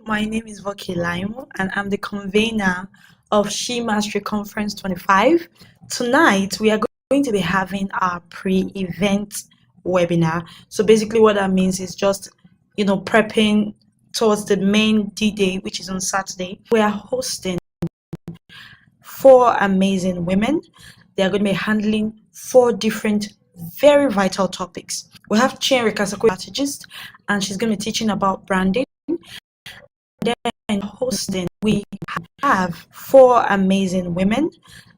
My name is Voki Laimo, and I'm the convener of She Mastery Conference 25. Tonight, we are going to be having our pre-event webinar. So basically what that means is just, prepping towards the main D-Day, which is on Saturday. We are hosting 4 amazing women. They are going to be handling 4 different very vital topics. We have Chinrika Sako, strategist, and she's going to be teaching about branding. Then hosting, we have 4 amazing women.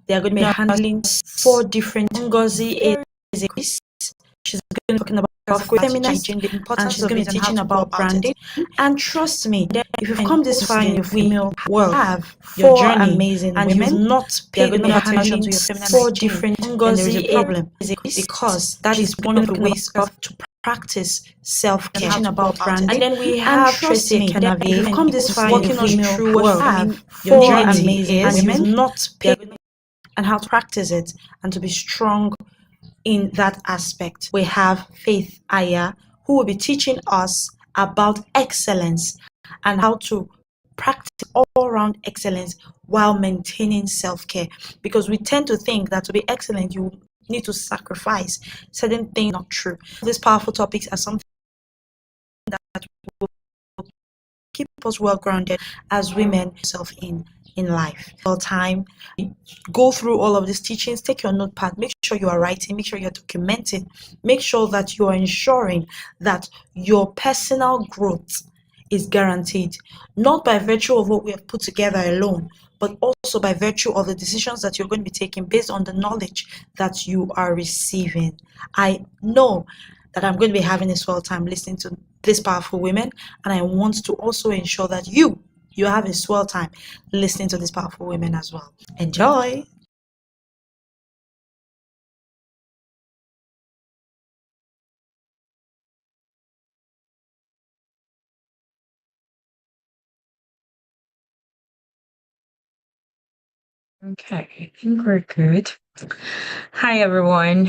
They are going to be handling 4 different. Ngozi is a quiz. She's going to be talking about feminist, and she's going to be teaching about branding. And trust me, if you've come this far in your female world, have 4 amazing and women, you've not paid enough attention to your feminine 4 different. Then there is a problem because that is one of the ways to practice self-care about branding. And then we have Tracy Kenavi. If you've come this far in your female world, have 4 amazing and you've not paid and how to practice it and to be strong in that aspect. We have Faith Aya, who will be teaching us about excellence and how to practice all-around excellence while maintaining self-care, because we tend to think that to be excellent you need to sacrifice certain things. Not true. These powerful topics are something that will keep us well grounded as women in life. All time, go through all of these teachings, take your notepad, make sure you are writing, make sure you're documenting, make sure that you are ensuring that your personal growth is guaranteed, not by virtue of what we have put together alone, but also by virtue of the decisions that you're going to be taking based on the knowledge that you are receiving. I know that I'm going to be having a swell time listening to these powerful women, and I want to also ensure that you have a swell time listening to these powerful women as well. Enjoy! Okay, I think we're good. Hi, everyone.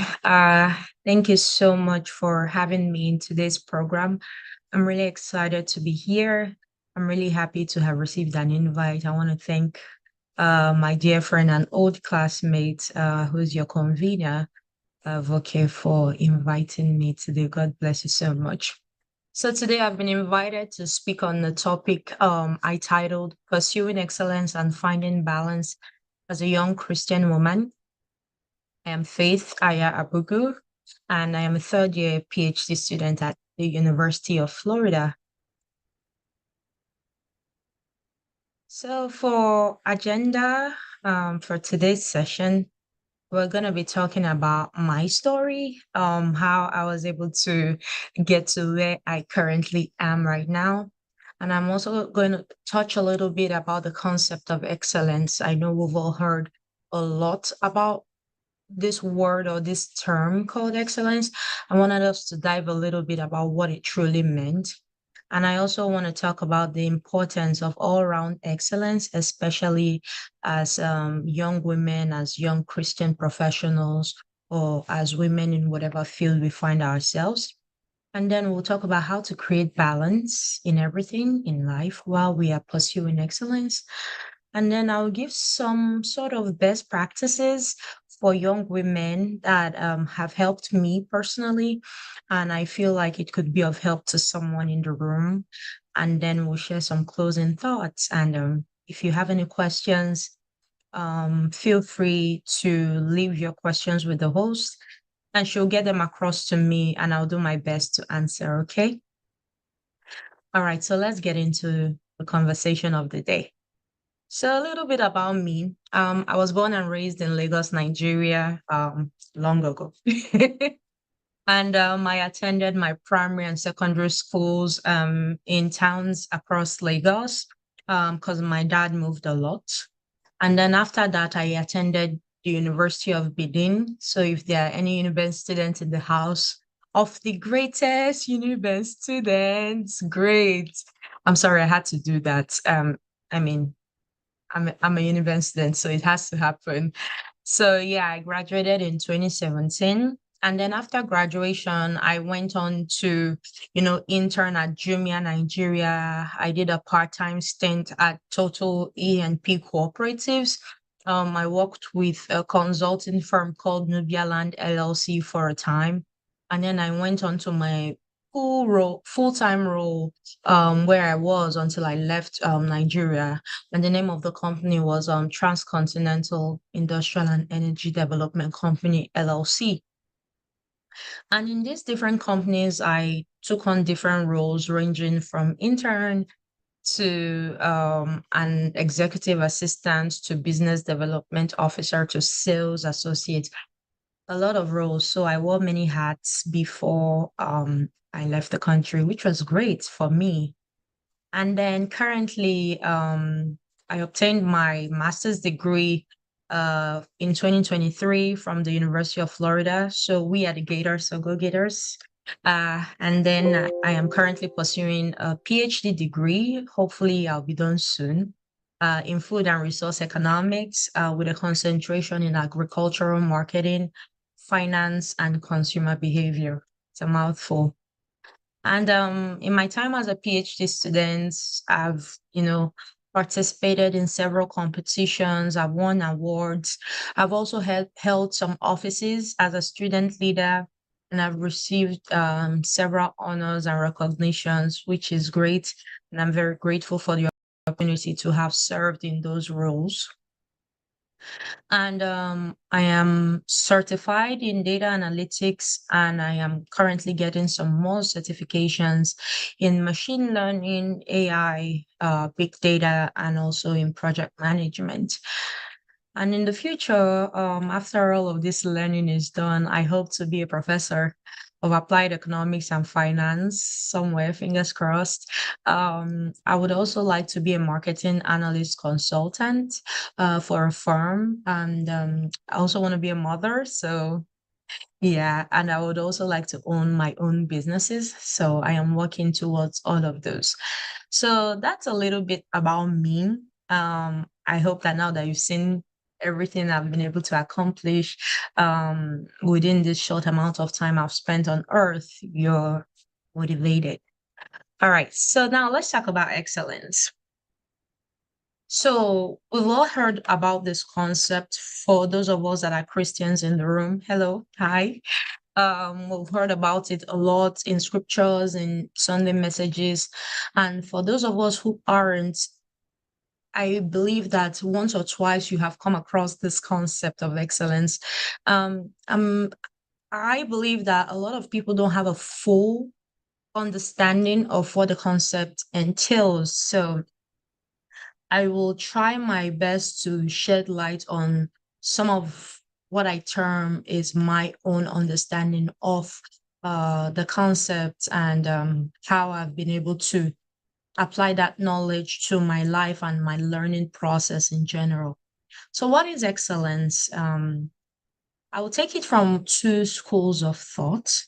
Thank you so much for having me in today's program. I'm really excited to be here. I'm really happy to have received an invite. I want to thank my dear friend and old classmate, who's your convener, Voke, for inviting me today. God bless you so much. So today I've been invited to speak on the topic I titled Pursuing Excellence and Finding Balance as a Young Christian Woman. I am Faith Aya Abugu, and I am a third-year PhD student at the University of Florida. So for agenda for today's session, we're going to be talking about my story, how I was able to get to where I currently am right now. And I'm also going to touch a little bit about the concept of excellence. I know we've all heard a lot about this word or this term called excellence. I wanted us to dive a little bit about what it truly meant. And I also want to talk about the importance of all-around excellence, especially as young women, as young Christian professionals, or as women in whatever field we find ourselves. And then we'll talk about how to create balance in everything in life while we are pursuing excellence. And then I'll give some sort of best practices for young women that have helped me personally. And I feel like it could be of help to someone in the room. And then we'll share some closing thoughts. And if you have any questions, feel free to leave your questions with the host and she'll get them across to me and I'll do my best to answer, okay? All right, so let's get into the conversation of the day. So a little bit about me. I was born and raised in Lagos, Nigeria, long ago. And I attended my primary and secondary schools in towns across Lagos because my dad moved a lot. And then after that, I attended the University of Benin. So if there are any university students in the house of the greatest university students, great. I'm sorry, I had to do that. I mean, I'm a university student, so it has to happen. So yeah, I graduated in 2017 And then after graduation, I went on to, intern at Jumia Nigeria. I did a part-time stint at Total E&P Cooperatives. I worked with a consulting firm called Nubia Land LLC for a time. And then I went on to my full-time role, where I was until I left Nigeria. And the name of the company was Transcontinental Industrial and Energy Development Company, LLC. And in these different companies, I took on different roles ranging from intern to an executive assistant to business development officer to sales associate, a lot of roles. So I wore many hats before I left the country, which was great for me. And then currently, I obtained my master's degree in 2023 from the University of Florida. So we are the Gators, so go Gators. And then I am currently pursuing a PhD degree. Hopefully, I'll be done soon. In food and resource economics, with a concentration in agricultural marketing, finance, and consumer behavior. It's a mouthful. And in my time as a PhD student, I've, participated in several competitions. I've won awards. I've also held some offices as a student leader, and I've received several honors and recognitions, which is great. And I'm very grateful for the opportunity to have served in those roles. And I am certified in data analytics, and I am currently getting some more certifications in machine learning, AI, big data, and also in project management. And in the future, after all of this learning is done, I hope to be a professor of applied economics and finance somewhere, fingers crossed. I would also like to be a marketing analyst consultant for a firm. And I also want to be a mother. So, yeah. And I would also like to own my own businesses. So, I am working towards all of those. So, that's a little bit about me. I hope that now that you've seen everything I've been able to accomplish within this short amount of time I've spent on Earth, you're motivated. All right, so now let's talk about excellence. So we've all heard about this concept. For those of us that are Christians in the room, hello, hi. We've heard about it a lot in scriptures, in Sunday messages. And for those of us who aren't, I believe that once or twice you have come across this concept of excellence. I believe that a lot of people don't have a full understanding of what the concept entails. So I will try my best to shed light on some of what I term is my own understanding of the concept, and how I've been able to apply that knowledge to my life and my learning process in general. So, what is excellence? I will take it from two schools of thought.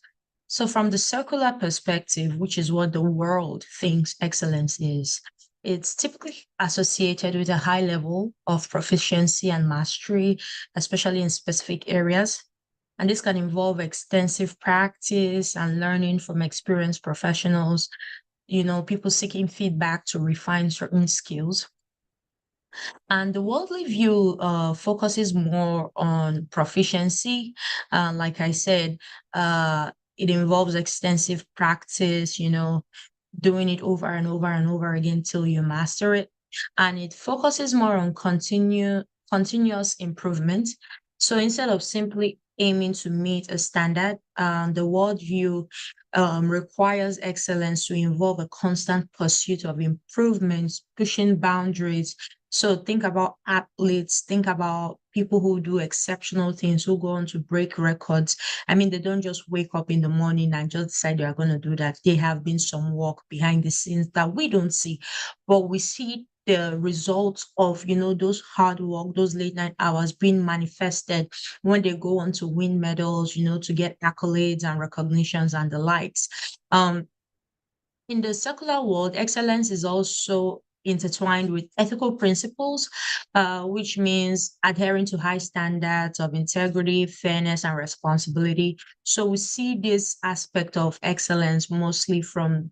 So, from the circular perspective, which is what the world thinks excellence is, it's typically associated with a high level of proficiency and mastery, especially in specific areas. And this can involve extensive practice and learning from experienced professionals, people seeking feedback to refine certain skills. And the worldly view focuses more on proficiency. Like I said, it involves extensive practice, doing it over and over and over again till you master it. And it focuses more on continuous improvement. So instead of simply aiming to meet a standard, the world view requires excellence to involve a constant pursuit of improvements, pushing boundaries. So think about athletes, think about people who do exceptional things, who go on to break records. I mean, they don't just wake up in the morning and just decide they are going to do that. They have been some work behind the scenes that we don't see, but we see the results of, those hard work, those late night hours being manifested when they go on to win medals, to get accolades and recognitions and the likes. In the secular world, excellence is also intertwined with ethical principles, which means adhering to high standards of integrity, fairness, and responsibility. So we see this aspect of excellence mostly from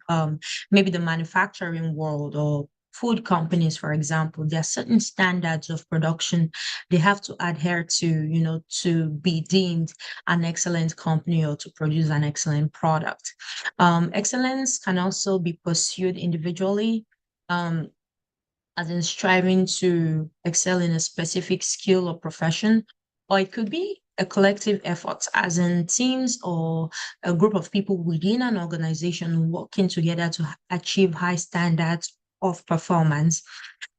maybe the manufacturing world or food companies, for example. There are certain standards of production they have to adhere to, to be deemed an excellent company or to produce an excellent product. Excellence can also be pursued individually, um, as in striving to excel in a specific skill or profession, or it could be a collective effort, as in teams or a group of people within an organization working together to achieve high standards of performance.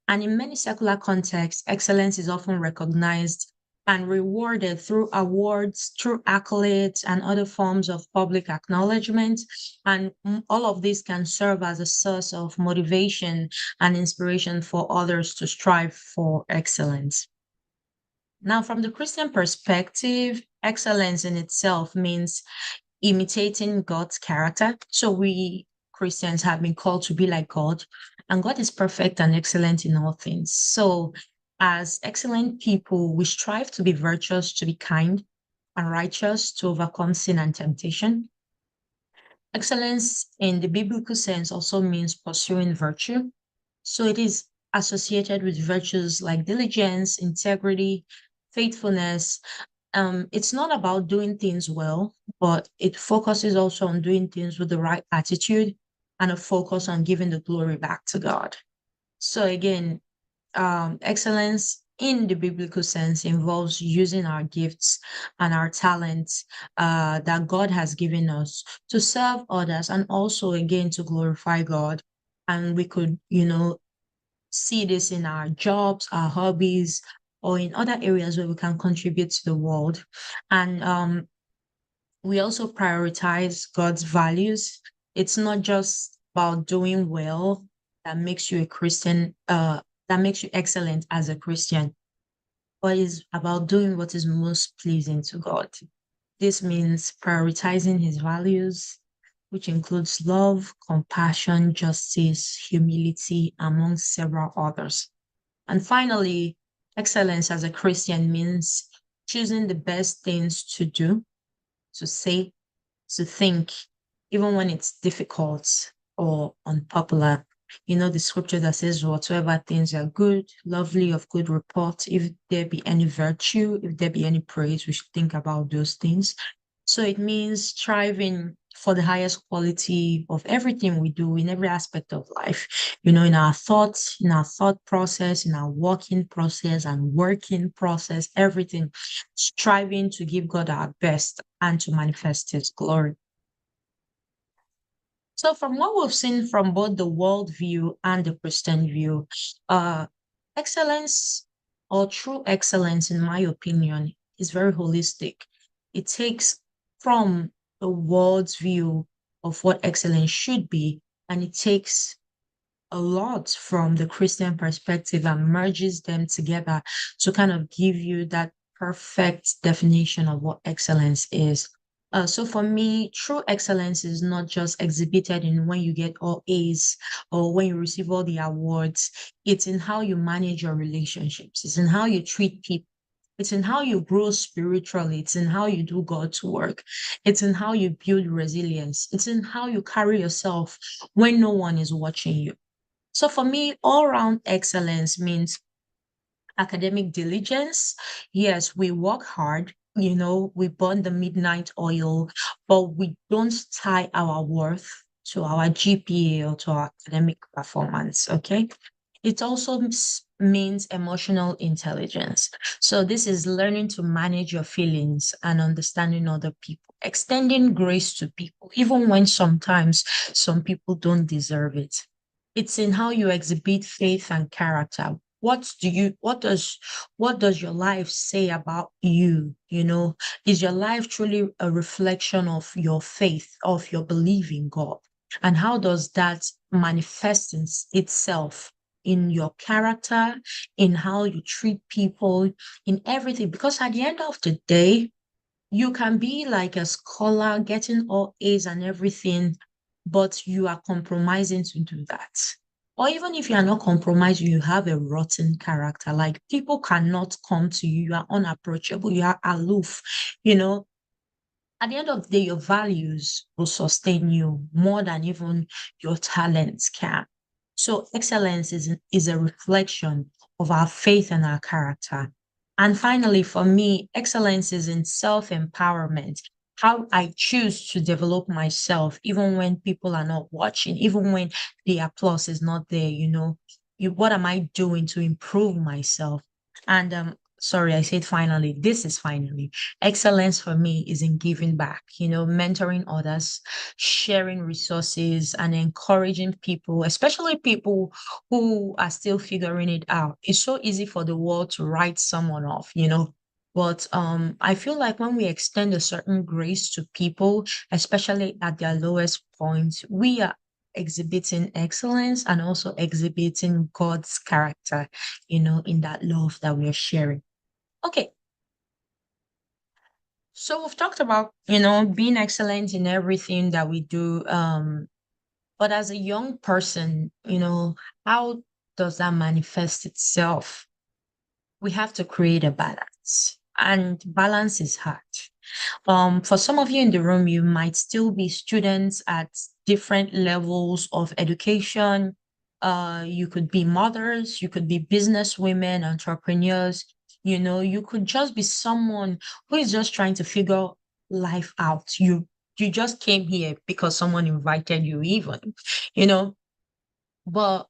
And in many secular contexts, excellence is often recognized and rewarded through awards, through accolades, and other forms of public acknowledgement. And all of this can serve as a source of motivation and inspiration for others to strive for excellence. Now, from the Christian perspective, excellence in itself means imitating God's character. So we Christians have been called to be like God, and God is perfect and excellent in all things. So, as excellent people, we strive to be virtuous, to be kind and righteous, to overcome sin and temptation. Excellence in the biblical sense also means pursuing virtue. So it is associated with virtues like diligence, integrity, faithfulness. It's not about doing things well, but it focuses also on doing things with the right attitude and a focus on giving the glory back to God. So again, excellence in the biblical sense involves using our gifts and our talents that God has given us to serve others and also again to glorify God. And we could, see this in our jobs, our hobbies, or in other areas where we can contribute to the world. And we also prioritize God's values. It's not just about doing well that makes you a Christian, that makes you excellent as a Christian, but it's about doing what is most pleasing to God. This means prioritizing his values, which includes love, compassion, justice, humility, among several others. And finally, excellence as a Christian means choosing the best things to do, to say, to think, even when it's difficult or unpopular. The scripture that says, whatsoever things are good, lovely, of good report, if there be any virtue, if there be any praise, we should think about those things. So it means striving for the highest quality of everything we do in every aspect of life, in our thoughts, in our thought process, in our walking process and working process, everything, striving to give God our best and to manifest his glory. So from what we've seen from both the world view and the Christian view, excellence or true excellence, in my opinion, is very holistic. It takes from the world's view of what excellence should be, and it takes a lot from the Christian perspective and merges them together to kind of give you that perfect definition of what excellence is. So for me, true excellence is not just exhibited in when you get all A's or when you receive all the awards. It's in how you manage your relationships. It's in how you treat people. It's in how you grow spiritually. It's in how you do God's work. It's in how you build resilience. It's in how you carry yourself when no one is watching you. So for me, all round excellence means academic diligence. Yes, we work hard, we burn the midnight oil, but we don't tie our worth to our GPA or to our academic performance. Okay. It also means emotional intelligence. So this is learning to manage your feelings and understanding other people, extending grace to people, even when sometimes some people don't deserve it. It's in how you exhibit faith and character. What does your life say about you? Is your life truly a reflection of your faith, of your belief in God? And how does that manifest itself in your character, in how you treat people, in everything? Because at the end of the day, you can be like a scholar, getting all A's and everything, but you are compromising to do that. Or even if you are not compromised, you have a rotten character. Like people cannot come to you. You are unapproachable. You are aloof. You know, at the end of the day, your values will sustain you more than even your talents can. So excellence is a reflection of our faith and our character. And finally, for me, excellence is in self-empowerment. How I choose to develop myself, even when people are not watching, even when the applause is not there, what am I doing to improve myself? And sorry, I said finally, this is finally. Excellence for me is in giving back, mentoring others, sharing resources, and encouraging people, especially people who are still figuring it out. It's so easy for the world to write someone off, But I feel like when we extend a certain grace to people, especially at their lowest points, we are exhibiting excellence and also exhibiting God's character, in that love that we are sharing. Okay, so we've talked about, being excellent in everything that we do. But as a young person, how does that manifest itself? We have to create a balance, and balance is hard. For some of you in the room, you might still be students at different levels of education. You could be mothers, you could be business women, entrepreneurs. You could just be someone who is just trying to figure life out. You just came here because someone invited you, even, you know. But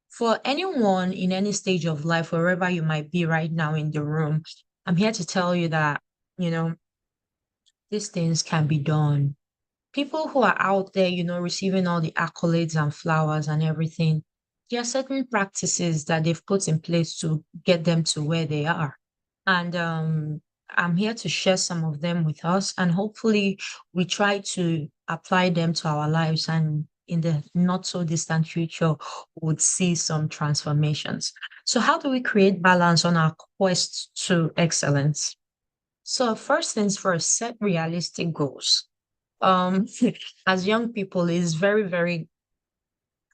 for anyone in any stage of life, wherever you might be right now in the room, I'm here to tell you that, you know, these things can be done. People who are out there, receiving all the accolades and flowers and everything, there are certain practices that they've put in place to get them to where they are. And I'm here to share some of them with us. And hopefully, we try to apply them to our lives. And in the not so distant future, would see some transformations. So, how do we create balance on our quest to excellence? So, first things first, set realistic goals. um as young people, it's very, very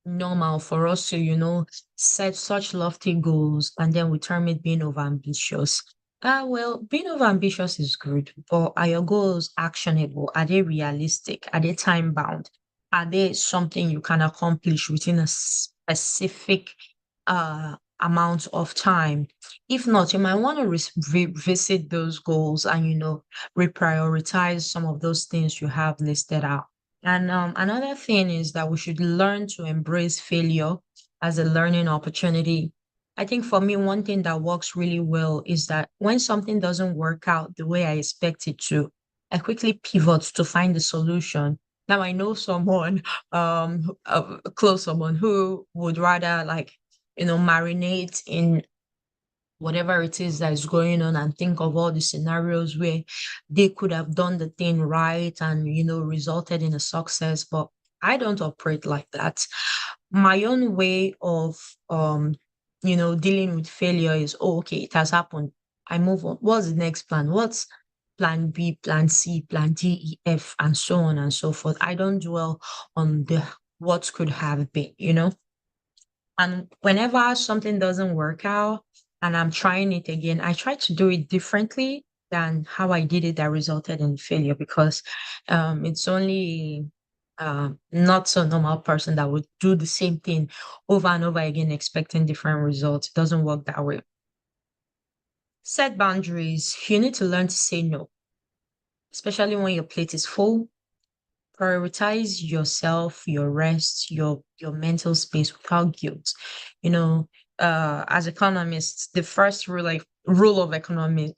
normal for us to, set such lofty goals and then we term it being over ambitious. Well, being over ambitious is good, but are your goals actionable? Are they realistic? Are they time bound? Are they something you can accomplish within a specific amount of time? If not, you might want to revisit those goals and, reprioritize some of those things you have listed out. And another thing is that we should learn to embrace failure as a learning opportunity. I think for me, one thing that works really well is that when something doesn't work out the way I expect it to, I quickly pivot to find the solution. Now I know someone, close someone who would rather, like, marinate in whatever it is that is going on and think of all the scenarios where they could have done the thing right and, resulted in a success. But I don't operate like that. My own way of dealing with failure is, oh, okay, it has happened. I move on. What's the next plan? What's plan B, plan C, plan D, E, F, and so on and so forth. I don't dwell on the what could have been, And whenever something doesn't work out and I'm trying it again, I try to do it differently than how I did it that resulted in failure, because it's only not so normal person that would do the same thing over and over again, expecting different results. It doesn't work that way. Set boundaries. You need to learn to say no, especially when your plate is full. Prioritize yourself, your rest, your mental space without guilt. You know, as economists, the first rule of economics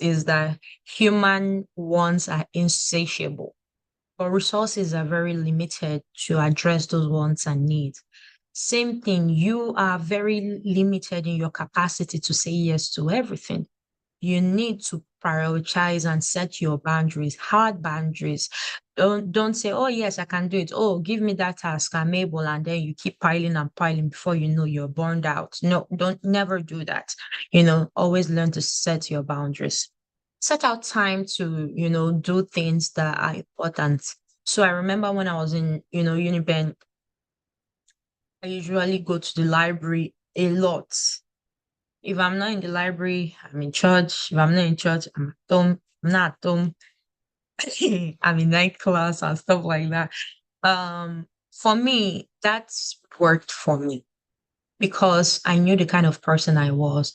is that human wants are insatiable, but resources are very limited to address those wants and needs. Same thing, you are very limited in your capacity to say yes to everything. You need to prioritize and set your boundaries, hard boundaries. Don't say, oh yes, I can do it. Oh, give me that task, I'm able, and then you keep piling and piling before you know you're burned out. No, don't never do that. Always learn to set your boundaries. Set out time to, do things that are important. So I remember when I was in, Uniben, I usually go to the library a lot. If I'm not in the library, I'm in church. If I'm not in church, I'm at home. I'm not at home. I'm in night class and stuff like that. For me, that's worked for me because I knew the kind of person I was.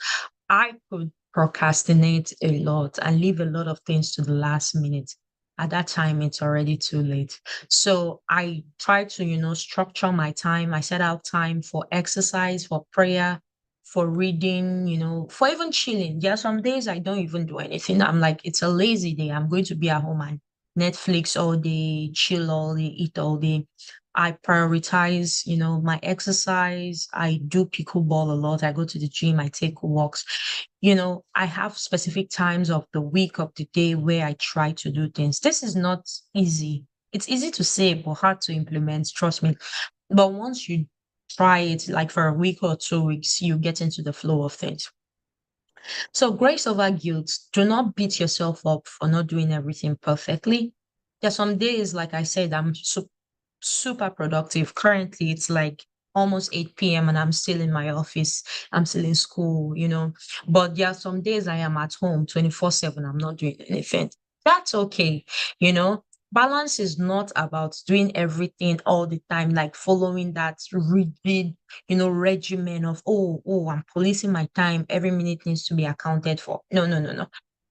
I could procrastinate a lot and leave a lot of things to the last minute. At that time, it's already too late. So I try to, structure my time. I set out time for exercise, for prayer, for reading, for even chilling. There are some days I don't even do anything. I'm like, it's a lazy day. I'm going to be at home and Netflix all day, chill all day, eat all day. I prioritize, my exercise. I do pickleball a lot. I go to the gym. I take walks. I have specific times of the week, of the day where I try to do things. This is not easy. It's easy to say, but hard to implement. Trust me. But once you try it, like for a week or 2 weeks, you get into the flow of things. So, grace over guilt. Do not beat yourself up for not doing everything perfectly. There's some days, like I said, I'm super productive. Currently, it's like almost 8 p.m. and I'm still in my office. I'm still in school. But there are some days I am at home 24/7. I'm not doing anything. That's okay. You know, balance is not about doing everything all the time, like following that rigid, regimen of, oh, I'm policing my time. Every minute needs to be accounted for. No, no, no, no.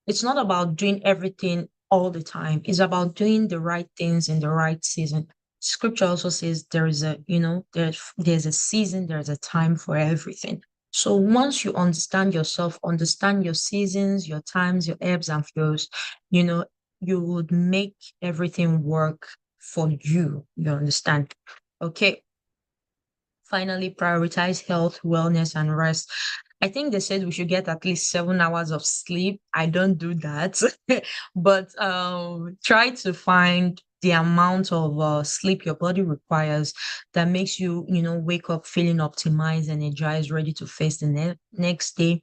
It's not about doing everything all the time. It's about doing the right things in the right season. Scripture also says there is there's a season, there's a time for everything. So once you understand yourself, understand your seasons, your times, your ebbs and flows, you know, you would make everything work for you. You understand? Okay. Finally, prioritize health, wellness, and rest. I think they said we should get at least 7 hours of sleep. I don't do that, but try to find the amount of sleep your body requires that makes you, wake up feeling optimized, energized, ready to face the next day.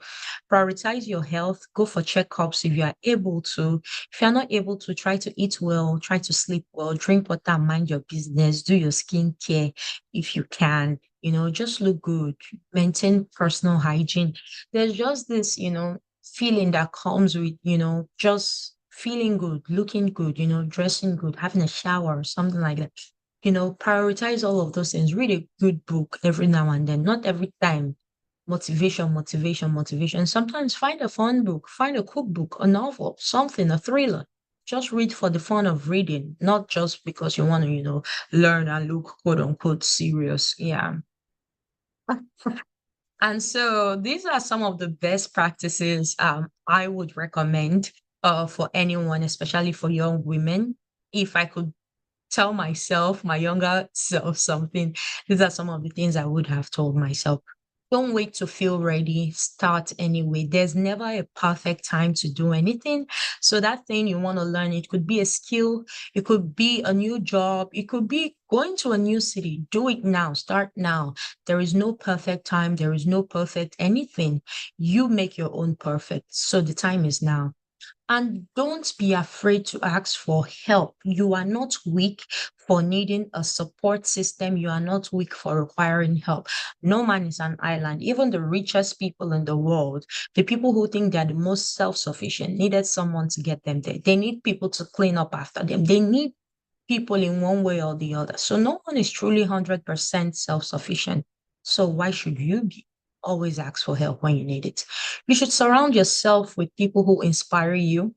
Prioritize your health. Go for checkups if you are able to. If you're not able to, try to eat well, try to sleep well, drink water, mind your business, do your skincare if you can, just look good, maintain personal hygiene. There's just this, feeling that comes with, just feeling good, looking good, dressing good, having a shower or something like that. Prioritize all of those things. Read a good book every now and then, not every time. Motivation, motivation, motivation. Sometimes find a fun book, find a cookbook, a novel, something, a thriller. Just read for the fun of reading, not just because you want to, learn and look quote unquote serious. Yeah. And so these are some of the best practices I would recommend for anyone, especially for young women. If I could tell myself, my younger self, something, these are some of the things I would have told myself. Don't wait to feel ready. Start anyway. There's never a perfect time to do anything. So that thing you want to learn, it could be a skill, it could be a new job, it could be going to a new city. Do it now. Start now. There is no perfect time. There is no perfect anything. You make your own perfect. So the time is now. And don't be afraid to ask for help. You are not weak for needing a support system. You are not weak for requiring help. No man is an island. Even the richest people in the world, the people who think they're the most self sufficient, needed someone to get them there. They need people to clean up after them. They need people in one way or the other. So no one is truly 100% self sufficient. So why should you be? Always ask for help when you need it. You should surround yourself with people who inspire you,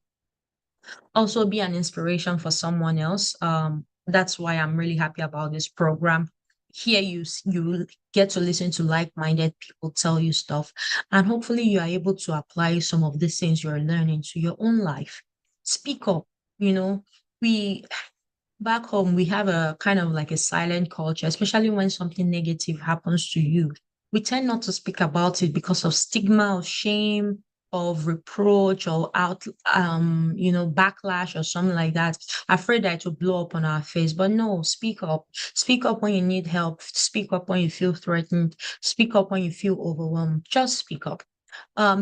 also be an inspiration for someone else. That's why I'm really happy about this program. Here you get to listen to like-minded people tell you stuff, and hopefully you are able to apply some of these things you're learning to your own life. Speak up. We back home we have a kind of like a silent culture, especially when something negative happens to you. We tend not to speak about it because of stigma, of shame, of reproach, or backlash or something like that. Afraid that it will blow up on our face. But no, speak up. Speak up when you need help. Speak up when you feel threatened. Speak up when you feel overwhelmed. Just speak up.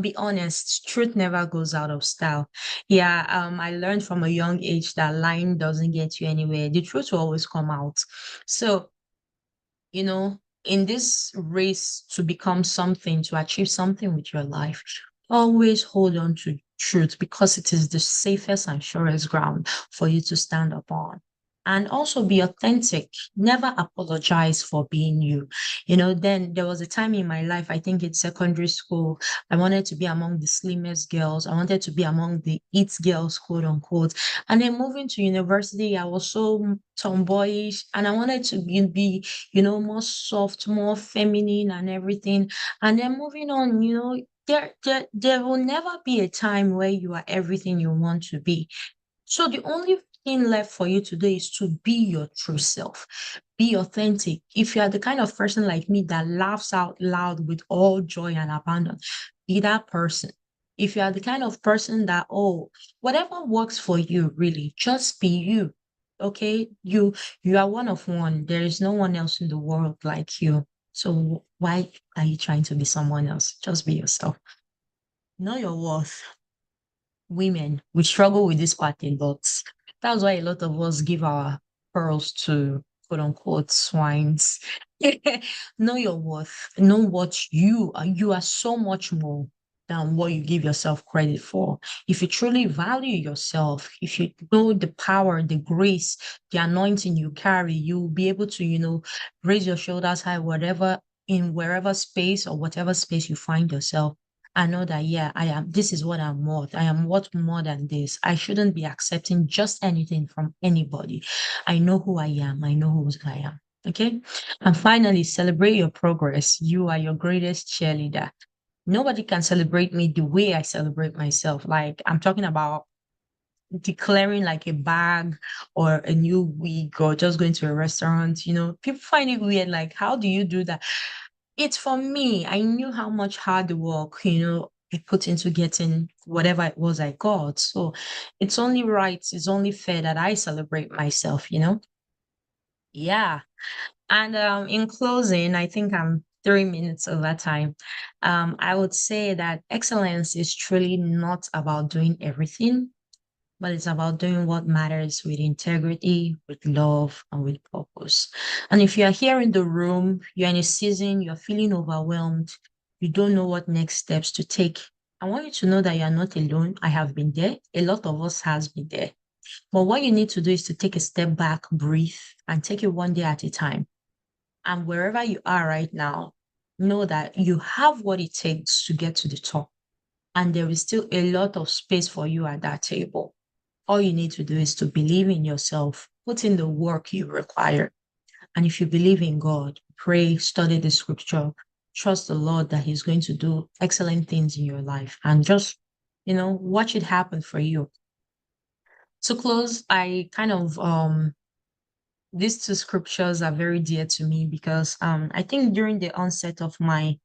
Be honest, truth never goes out of style. Yeah, I learned from a young age that lying doesn't get you anywhere. The truth will always come out. So, you know, in this race to become something, to achieve something with your life, always hold on to truth because it is the safest and surest ground for you to stand upon. And also be authentic. Never apologize for being you. Then there was a time in my life, I think in secondary school, I wanted to be among the slimmest girls. I wanted to be among the it girls, quote unquote. And then moving to university, I was so tomboyish and I wanted to be more soft, more feminine and everything. And then moving on, there will never be a time where you are everything you want to be. So the only thing left for you today is to be your true self. Be authentic. If you are the kind of person like me that laughs out loud with all joy and abandon, be that person. If you are the kind of person that, whatever works for you, really, just be you. Okay? You are one of one. There is no one else in the world like you. So why are you trying to be someone else? Just be yourself. Know your worth. Women, we struggle with this part a lot. That's why a lot of us give our pearls to quote unquote swines. Know your worth. Know what you are. You are so much more than what you give yourself credit for. If you truly value yourself, if you know the power, the grace, the anointing you carry, you'll be able to, raise your shoulders high, wherever space or whatever space you find yourself. I know that, yeah, this is what I'm worth. I am worth more than this. I shouldn't be accepting just anything from anybody. I know who I am. I know who I am. Okay. And finally, celebrate your progress. You are your greatest cheerleader. Nobody can celebrate me the way I celebrate myself. Like, I'm talking about declaring like a bag or a new wig or just going to a restaurant. People find it weird. Like, how do you do that? It's for me. I knew how much hard work, I put into getting whatever it was I got. So it's only right, it's only fair that I celebrate myself. Yeah. And in closing, I think I'm 3 minutes over time. I would say that excellence is truly not about doing everything, but it's about doing what matters with integrity, with love, and with purpose. And if you are here in the room, you're in a season, you're feeling overwhelmed, you don't know what next steps to take, I want you to know that you're not alone. I have been there. A lot of us has been there. But what you need to do is to take a step back, breathe, and take it one day at a time. And wherever you are right now, know that you have what it takes to get to the top. And there is still a lot of space for you at that table. All you need to do is to believe in yourself, put in the work you require. And if you believe in God, pray, study the scripture, trust the Lord that He's going to do excellent things in your life and just, watch it happen for you. To close, I kind of these two scriptures are very dear to me because I think during the onset of my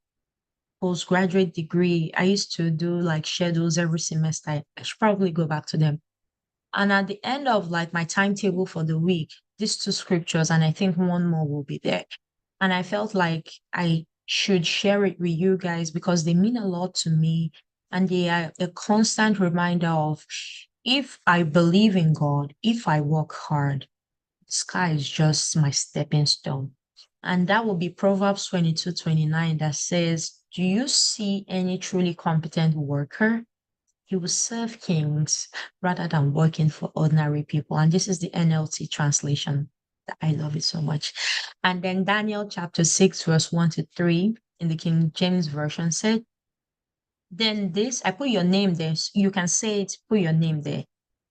postgraduate degree, I used to do like schedules every semester. I should probably go back to them. And at the end of like my timetable for the week, these two scriptures, and I think one more will be there. And I felt like I should share it with you guys because they mean a lot to me. And they are a constant reminder of if I believe in God, if I work hard, sky is just my stepping stone. And that will be Proverbs 22:29 that says, do you see any truly competent worker? He will serve kings rather than working for ordinary people. And this is the NLT translation. I love it so much. And then Daniel chapter 6, verse 1 to 3 in the King James Version said, then this, I put your name there. So you can say it, put your name there.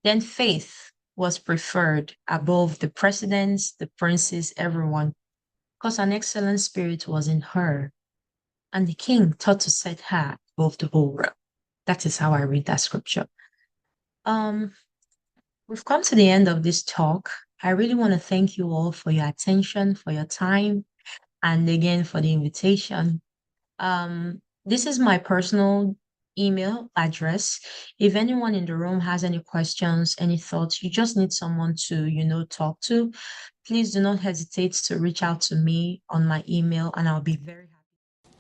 Then faith was preferred above the presidents, the princes, everyone, because an excellent spirit was in her. And the king thought to set her above the whole realm. That is how I read that scripture. Um, we've come to the end of this talk. I really want to thank you all for your attention, for your time, and again for the invitation. This is my personal email address. If anyone in the room has any questions, any thoughts, you just need someone to, talk to, please do not hesitate to reach out to me on my email and I'll be very happy.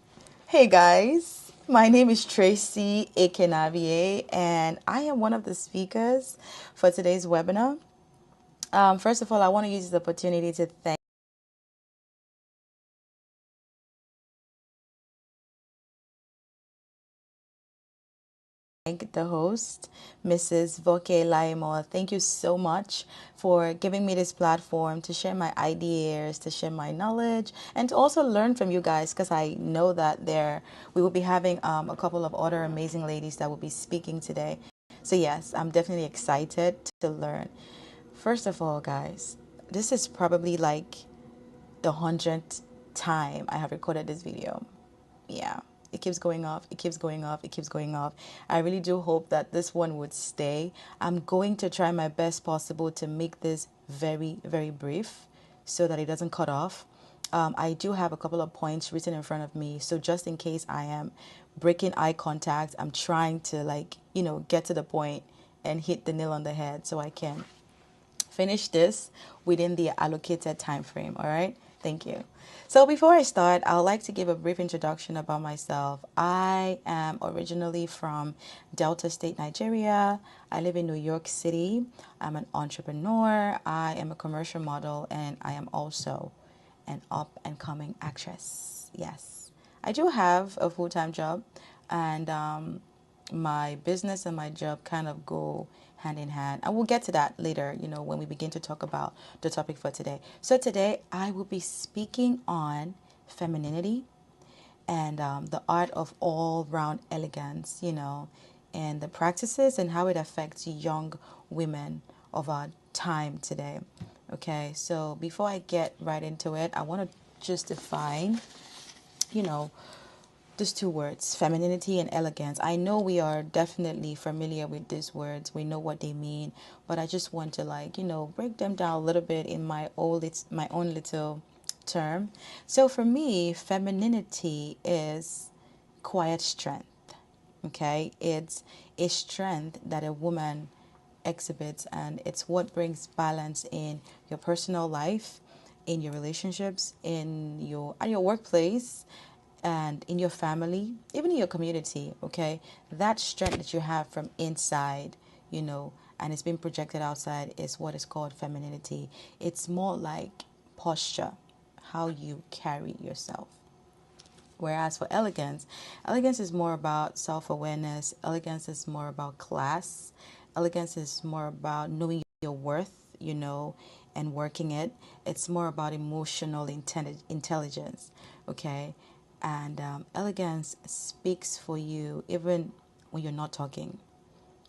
Hey guys, my name is Tracy Ekenavie, and I am one of the speakers for today's webinar. First of all, I want to use this opportunity to thank the host, Mrs. Voke Laimo. Thank you so much for giving me this platform to share my ideas, to share my knowledge, and to also learn from you guys, because I know that we will be having a couple of other amazing ladies that will be speaking today. So yes, I'm definitely excited to learn. First of all, guys, this is probably like the 100th time I have recorded this video. Yeah, it keeps going off, it keeps going off, it keeps going off. I really do hope that this one would stay. I'm going to try my best possible to make this very, very brief so that it doesn't cut off. I do have a couple of points written in front of me, so just in case I am breaking eye contact, I'm trying to, like, get to the point and hit the nail on the head so I can finish this within the allocated time frame. All right, thank you. So before I start, I would like to give a brief introduction about myself. I am originally from Delta State, Nigeria. I live in New York City. I'm an entrepreneur. I am a commercial model, and I am also an up and coming actress. Yes, I do have a full-time job, and my business and my job kind of go hand in hand. And we'll get to that later, when we begin to talk about the topic for today. So today I will be speaking on femininity and the art of all-round elegance, and the practices and how it affects young women of our time today. Okay, so before I get right into it, I want to just define, you know, these two words, femininity and elegance. I know we are definitely familiar with these words. We know what they mean, but I just want to break them down a little bit in my own little term. So for me, femininity is quiet strength. Okay? It's a strength that a woman exhibits, and it's what brings balance in your personal life, in your relationships, at your workplace, and in your family, even in your community. Okay, that strength that you have from inside, and it's being projected outside, is what is called femininity. It's more like posture, how you carry yourself. Whereas for elegance, elegance is more about self-awareness. Elegance is more about class. Elegance is more about knowing your worth, and working it. It's more about emotional intelligence, okay? And elegance speaks for you even when you're not talking.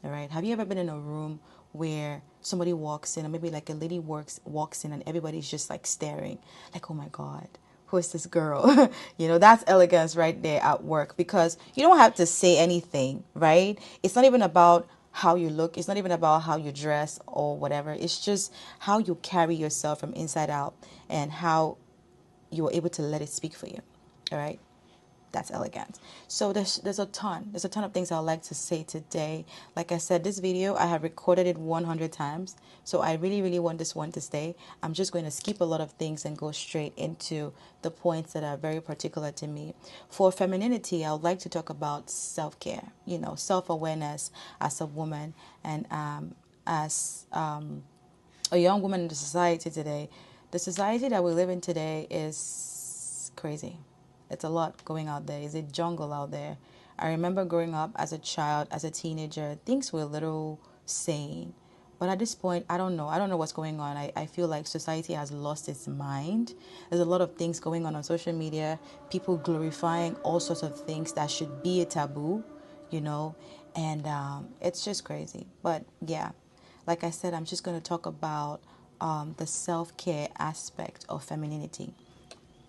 All right. Have you ever been in a room where somebody walks in, or maybe like a lady walks in, and everybody's just like staring, like, oh my God, who is this girl? That's elegance right there at work, because you don't have to say anything, right? It's not even about how you look. It's not even about how you dress or whatever. It's just how you carry yourself from inside out, and how you are able to let it speak for you. All right. That's elegant. So there's a ton of things I'd like to say today. Like I said, this video, I have recorded it 100 times, so I really, really want this one to stay. I'm just going to skip a lot of things and go straight into the points that are very particular to me. For femininity, I would like to talk about self-care, self-awareness as a woman, and as a young woman in the society today. The society that we live in today is crazy. It's a lot going out there. It's a jungle out there. I remember growing up as a child, as a teenager, things were a little sane. But at this point, I don't know. I don't know what's going on. I feel like society has lost its mind. There's a lot of things going on social media, people glorifying all sorts of things that should be a taboo, and it's just crazy. But yeah, like I said, I'm just going to talk about the self-care aspect of femininity.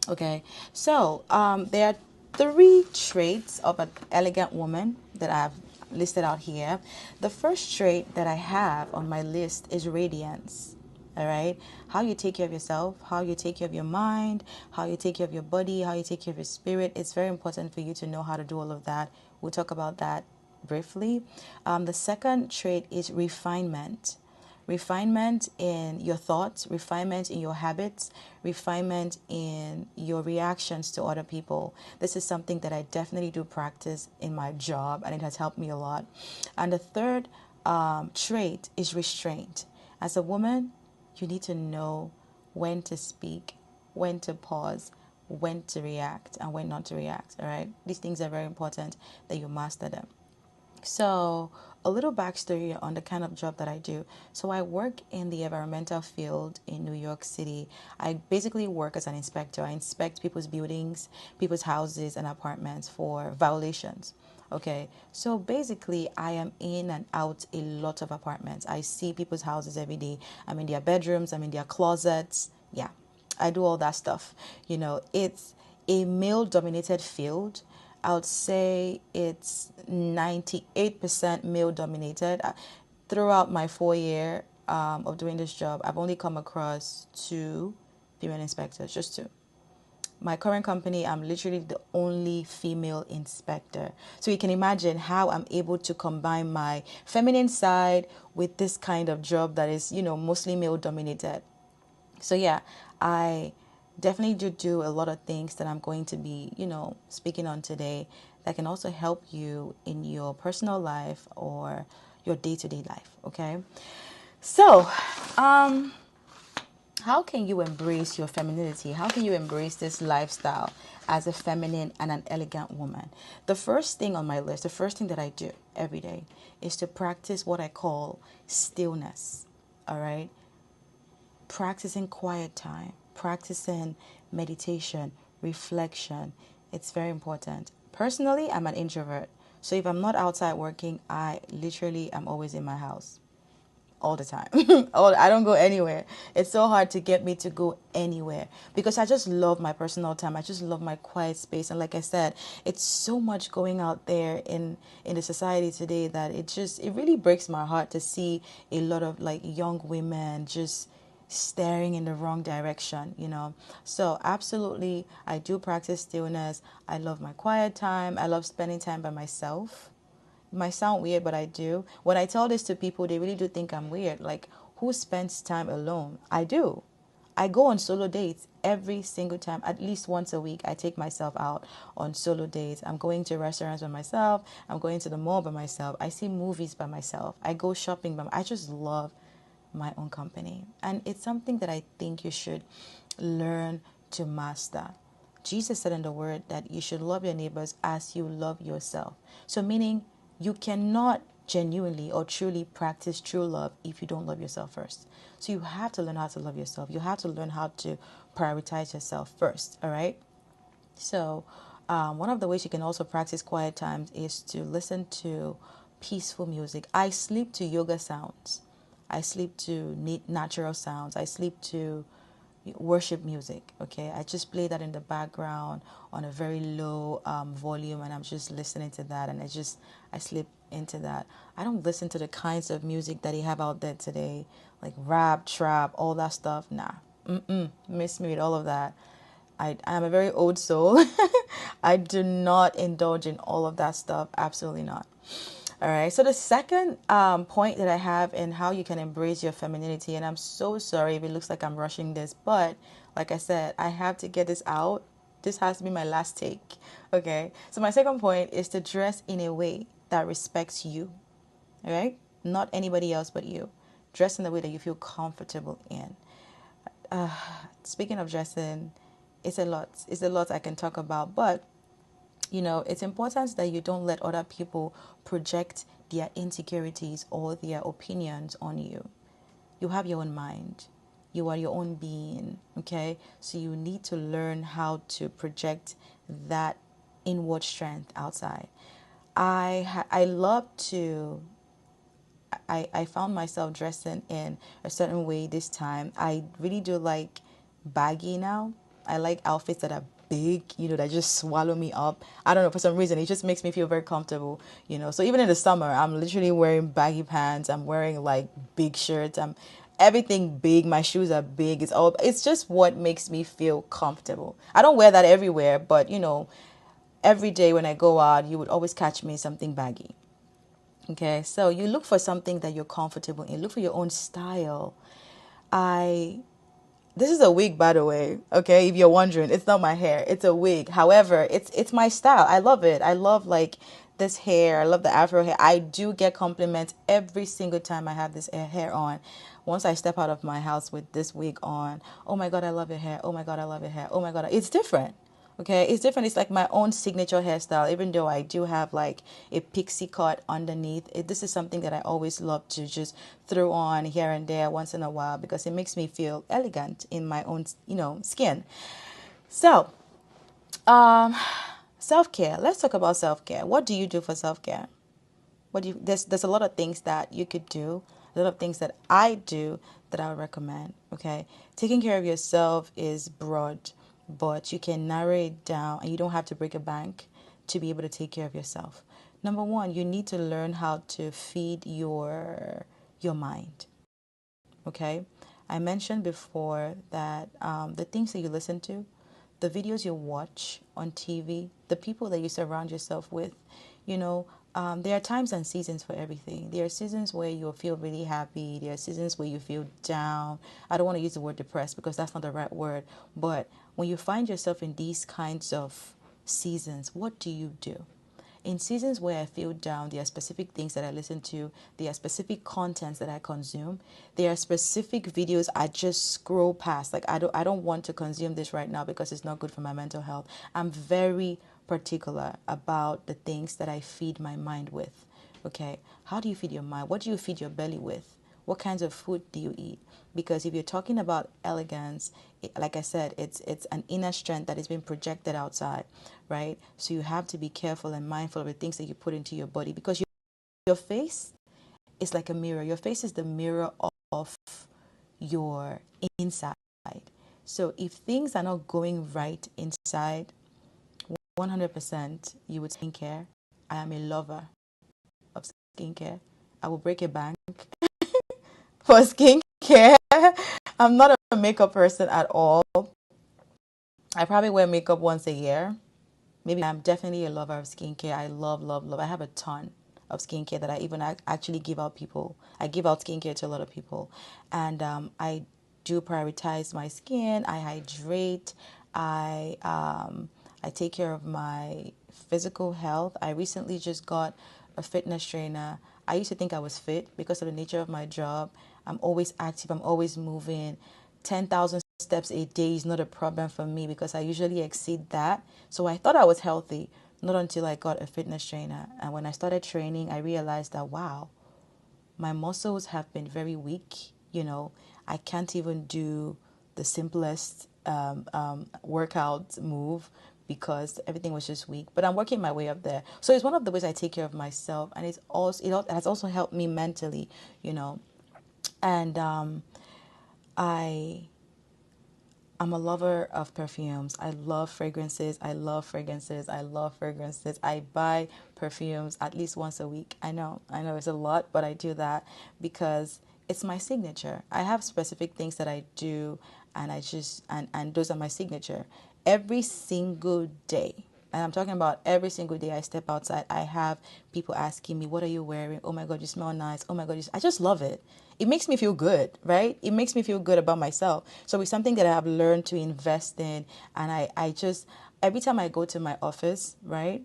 Okay, so there are three traits of an elegant woman that I've listed out here. The first trait that I have on my list is radiance. All right, how you take care of yourself, how you take care of your mind, how you take care of your body, how you take care of your spirit. It's very important for you to know how to do all of that. We'll talk about that briefly. The second trait is refinement. Refinement in your thoughts, refinement in your habits, refinement in your reactions to other people. This is something that I definitely do practice in my job, and it has helped me a lot. And the third trait is restraint. As a woman, you need to know when to speak, when to pause, when to react, and when not to react. All right, these things are very important that you master them. So, a little backstory on the kind of job that I do. So, I work in the environmental field in New York City. I basically work as an inspector. I inspect people's buildings, people's houses, and apartments for violations. Okay, so basically, I am in and out a lot of apartments. I see people's houses every day. I'm in their bedrooms, I'm in their closets. Yeah, I do all that stuff. It's a male dominated field. I would say it's 98% male dominated. Throughout my 4 year of doing this job, I've only come across two female inspectors, just two. My current company, I'm literally the only female inspector. So you can imagine how I'm able to combine my feminine side with this kind of job that is, mostly male dominated. So yeah, I definitely do a lot of things that I'm going to be, speaking on today that can also help you in your personal life or your day-to-day life, okay? So, how can you embrace your femininity? How can you embrace this lifestyle as a feminine and an elegant woman? The first thing on my list, the first thing that I do every day is to practice what I call stillness. All right? Practicing quiet time, practicing meditation, reflection. It's very important. Personally, I'm an introvert. So if I'm not outside working, I literally am always in my house all the time. I don't go anywhere. It's so hard to get me to go anywhere because I just love my personal time. I just love my quiet space. And like I said, it's so much going out there in the society today that it really breaks my heart to see a lot of like young women just staring in the wrong direction. So absolutely, I do practice stillness. I love my quiet time. I love spending time by myself. It might sound weird, but I do. When I tell this to people, they really do think I'm weird. Like, who spends time alone? I do. I go on solo dates every single time. At least once a week, I take myself out on solo dates. I'm going to restaurants by myself. I'm going to the mall by myself. I see movies by myself. I go shopping I just love my own company. And it's something that I think you should learn to master. Jesus said in the word that you should love your neighbors as you love yourself. So, meaning you cannot genuinely or truly practice true love if you don't love yourself first. So, you have to learn how to love yourself. You have to learn how to prioritize yourself first. All right. So, one of the ways you can also practice quiet times is to listen to peaceful music. I sleep to yoga sounds. I sleep to natural sounds. I sleep to worship music. Okay, I just play that in the background on a very low volume, and I'm just listening to that, and I sleep into that. I don't listen to the kinds of music that you have out there today, like rap, trap, all that stuff. Nah, miss me with all of that. I'm a very old soul. I do not indulge in all of that stuff. Absolutely not. All right. So the second point that I have in how you can embrace your femininity, and I'm so sorry if it looks like I'm rushing this, but like I said, I have to get this out. This has to be my last take. Okay. So my second point is to dress in a way that respects you. All right. Not anybody else but you. Dress in the way that you feel comfortable in. Speaking of dressing, it's a lot. It's a lot I can talk about, but it's important that you don't let other people project their insecurities or their opinions on you. You have your own mind. You are your own being, okay? So you need to learn how to project that inward strength outside. I love to I found myself dressing in a certain way this time. I really do like baggy now. I like outfits that are big, that just swallow me up. I don't know, for some reason, it just makes me feel very comfortable. So even in the summer, I'm literally wearing baggy pants. I'm wearing like big shirts. I'm everything big. My shoes are big. It's just what makes me feel comfortable. I don't wear that everywhere, but every day when I go out, you would always catch me something baggy. Okay, so you look for something that you're comfortable in. Look for your own style. I This is a wig, by the way. Okay, if you're wondering, it's not my hair. It's a wig. However, it's my style. I love it. I love like this hair. I love the afro hair. I do get compliments every single time I have this hair on. Once I step out of my house with this wig on, oh my God, I love your hair. Oh my God, I love your hair. Oh my God, it's different. Okay, it's different. It's like my own signature hairstyle, even though I do have like a pixie cut underneath. This is something that I always love to just throw on here and there once in a while because it makes me feel elegant in my own, skin. So, um, self-care. Let's talk about self-care. What do you do for self-care? There's a lot of things that you could do, a lot of things that I do that I would recommend. Okay, taking care of yourself is broad, but you can narrow it down, and you don't have to break a bank to be able to take care of yourself. Number one, you need to learn how to feed your mind. Okay, I mentioned before that the things that you listen to, the videos you watch on TV, the people that you surround yourself with, there are times and seasons for everything. There are seasons where you'll feel really happy. There are seasons where you feel down. I don't want to use the word depressed because that's not the right word. But when you find yourself in these kinds of seasons, what do you do? In seasons where I feel down, there are specific things that I listen to. There are specific contents that I consume. There are specific videos I just scroll past. Like I don't want to consume this right now because it's not good for my mental health. I'm very particular about the things that I feed my mind with. Okay, how do you feed your mind? What do you feed your belly with? What kinds of food do you eat? Because if you're talking about elegance, like I said, it's an inner strength that is being projected outside, right? So you have to be careful and mindful of the things that you put into your body because your face is like a mirror. Your face is the mirror of your inside. So if things are not going right inside, 100% you would skincare. I am a lover of skincare. I will break a bank for skincare. I'm not a makeup person at all. I probably wear makeup once a year. Maybe I'm definitely a lover of skincare. I love, love, love. I have a ton of skincare that I even actually give out people. I give out skincare to a lot of people. And I do prioritize my skin. I hydrate. I take care of my physical health. I recently just got a fitness trainer. I used to think I was fit because of the nature of my job. I'm always active. I'm always moving. 10,000 steps a day is not a problem for me because I usually exceed that. So I thought I was healthy, not until I got a fitness trainer. And when I started training, I realized that, wow, my muscles have been very weak. I can't even do the simplest workout move because everything was just weak. But I'm working my way up there. So it's one of the ways I take care of myself, and it has also helped me mentally. And I I'm a lover of perfumes. I love fragrances. I love fragrances. I love fragrances. I buy perfumes at least once a week. I know it's a lot, but I do that because it's my signature. I have specific things that I do, and and those are my signature. Every single day, and I'm talking about every single day I step outside, I have people asking me, "What are you wearing? Oh my God, you smell nice. Oh my God, I just love it. It makes me feel good, right? It makes me feel good about myself. So it's something that I have learned to invest in. And I just, every time I go to my office, right?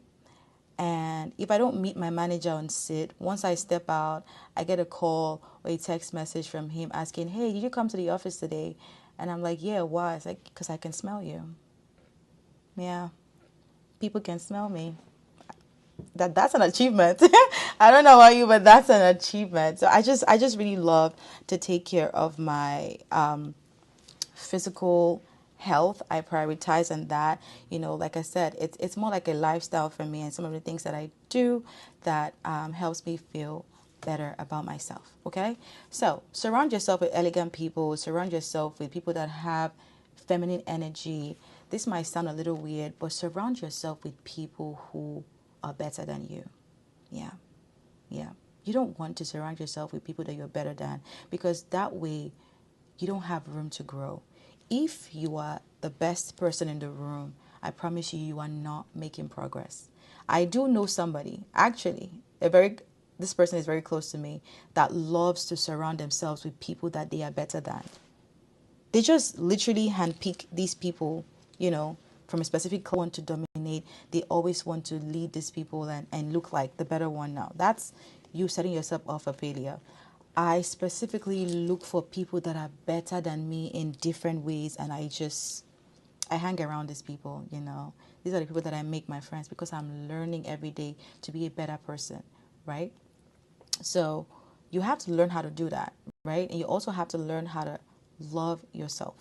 And if I don't meet my manager on sit, once I step out, I get a call or a text message from him asking, "Hey, did you come to the office today?" And I'm like, "Yeah, why?" It's like, "Because I can smell you." Yeah, people can smell me. That's an achievement. I don't know about you, but that's an achievement. So I just really love to take care of my physical health. I prioritize on that. Like I said, it's more like a lifestyle for me, and some of the things that I do that helps me feel better about myself. Okay, so surround yourself with elegant people. Surround yourself with people that have feminine energy. This might sound a little weird, but surround yourself with people who are better than you. Yeah. Yeah. You don't want to surround yourself with people that you're better than because that way you don't have room to grow. If you are the best person in the room, I promise you, you are not making progress. I do know somebody, actually, this person is very close to me, that loves to surround themselves with people that they are better than. They just literally handpick these people, from a specific class, want to dominate. They always want to lead these people and look like the better one now. That's you setting yourself up for failure. I specifically look for people that are better than me in different ways, and I I hang around these people, These are the people that I make my friends because I'm learning every day to be a better person, right? So you have to learn how to do that, right? And you also have to learn how to love yourself.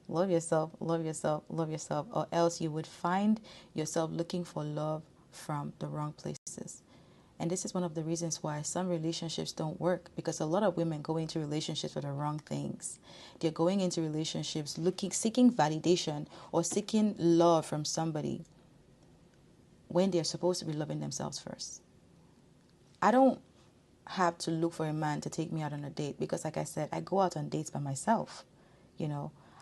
Love yourself, love yourself, love yourself, or else you would find yourself looking for love from the wrong places. And this is one of the reasons why some relationships don't work, because a lot of women go into relationships for the wrong things. They're going into relationships seeking validation or seeking love from somebody when they're supposed to be loving themselves first. I don't have to look for a man to take me out on a date because, like I said, I go out on dates by myself.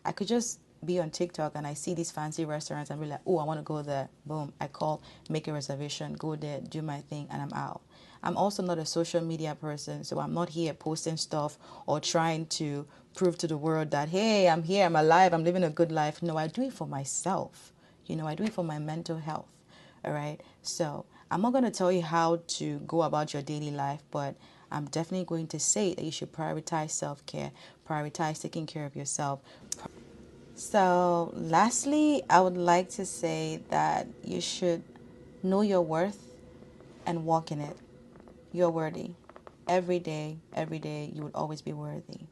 I could just be on TikTok and I see these fancy restaurants and be like, oh, I want to go there. Boom, I call, make a reservation, go there, do my thing, and I'm out. I'm also not a social media person, so I'm not here posting stuff or trying to prove to the world that, hey, I'm here, I'm alive, I'm living a good life. No, I do it for myself. I do it for my mental health. All right. So I'm not going to tell you how to go about your daily life, but I'm definitely going to say that you should prioritize self-care, prioritize taking care of yourself. So lastly, I would like to say that you should know your worth and walk in it. You're worthy. Every day, you would always be worthy.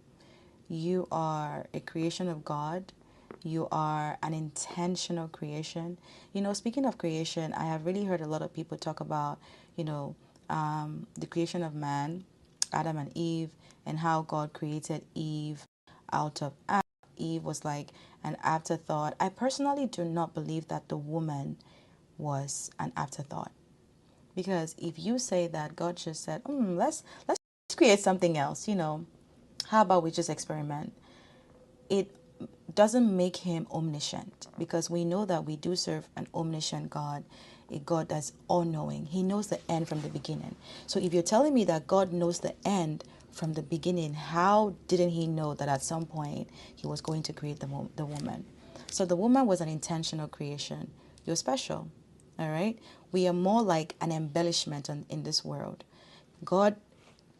You are a creation of God. You are an intentional creation. Speaking of creation, I have really heard a lot of people talk about, the creation of man, Adam and Eve, and how God created Eve out of Adam. Eve was like an afterthought. I personally do not believe that the woman was an afterthought. Because if you say that God just said, let's create something else, how about we just experiment? It doesn't make him omniscient, because we know that we do serve an omniscient God, a God that's all-knowing. He knows the end from the beginning. So if you're telling me that God knows the end from the beginning, how didn't he know that at some point he was going to create the woman? So the woman was an intentional creation. You're special, all right? We are more like an embellishment in this world. God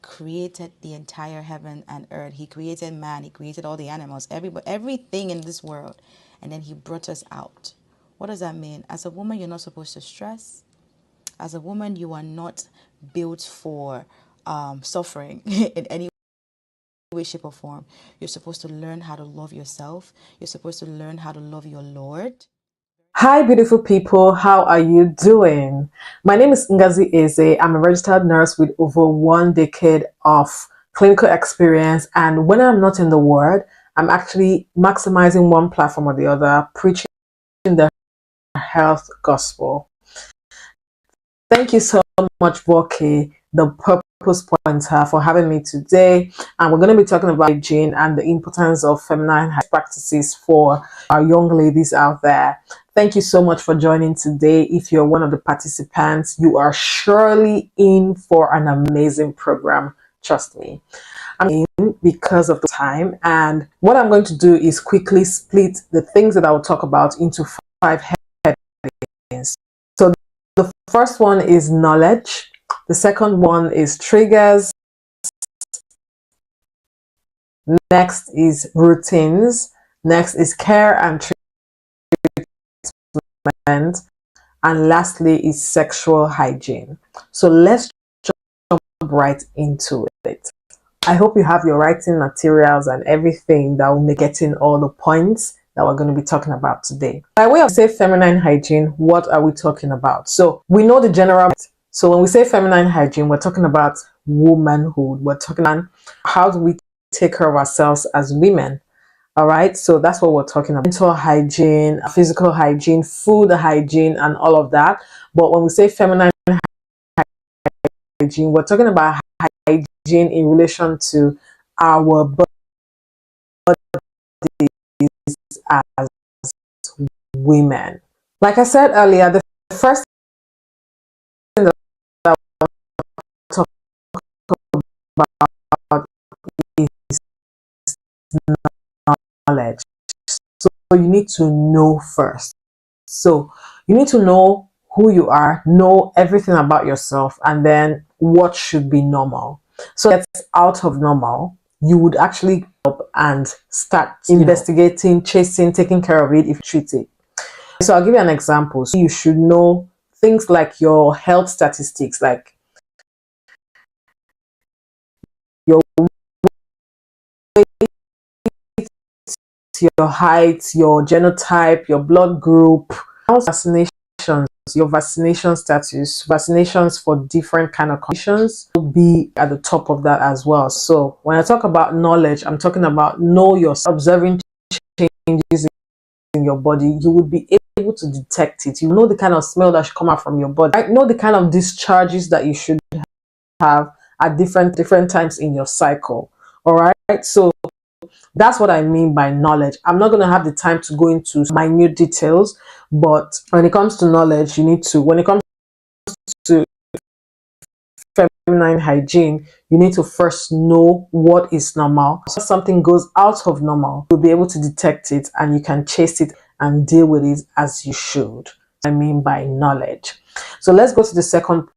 created the entire heaven and earth. He created man. He created all the animals, everything in this world. And then he brought us out. What does that mean? As a woman, you're not supposed to stress. As a woman, you are not built for suffering in any way, shape, or form. You're supposed to learn how to love yourself. You're supposed to learn how to love your Lord. Hi, beautiful people. How are you doing? My name is Ngozi Eze. I'm a registered nurse with over 1 decade of clinical experience. And when I'm not in the ward, I'm actually maximizing one platform or the other, preaching the health gospel. Thank you so much, Voke, the purpose pointer, for having me today. And we're going to be talking about hygiene and the importance of feminine practices for our young ladies out there. Thank you so much for joining today. If you're one of the participants, you are surely in for an amazing program. Trust me. I'm in because of the time. And what I'm going to do is quickly split the things that I will talk about into 5 headings. So the first one is knowledge. The second one is triggers. Next is routines. Next is care and treatment. And lastly is sexual hygiene. So let's jump right into it. I hope you have your writing materials and everything that will make getting all the points that we're going to be talking about today. By way of say feminine hygiene, what are we talking about? So we know the general. So when we say feminine hygiene, we're talking about womanhood. We're talking about how do we take care of ourselves as women. All right, so that's what we're talking about. Mental hygiene, physical hygiene, food hygiene, and all of that. But when we say feminine hygiene, we're talking about hygiene in relation to our bodies as women. Like I said earlier, the first thing that I want to talk about is knowledge. So you need to know first. So you need to know who you are, know everything about yourself, and then what should be normal. So that's out of normal. You would actually up and start investigating, chasing, taking care of it if you treat it. So I'll give you an example. So you should know things like your health statistics, like your your height, your genotype, your blood group, vaccinations, your vaccination status, vaccinations for different kind of conditions will be at the top of that as well. So when I talk about knowledge, I'm talking about know your observing changes in your body. You would be able to detect it. You know the kind of smell that should come out from your body. I know the kind of discharges that you should have at different times in your cycle. All right. So that's what I mean by knowledge. I'm not going to have the time to go into minute details, but when it comes to knowledge, you need to, when it comes to feminine hygiene, you need to first know what is normal. So if something goes out of normal, you'll be able to detect it and you can chase it and deal with it as you should. I mean by knowledge. So let's go to the second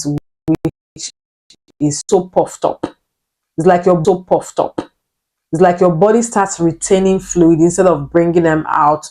point, which is so puffed up. It's like you're so puffed up. It's like your body starts retaining fluid instead of bringing them out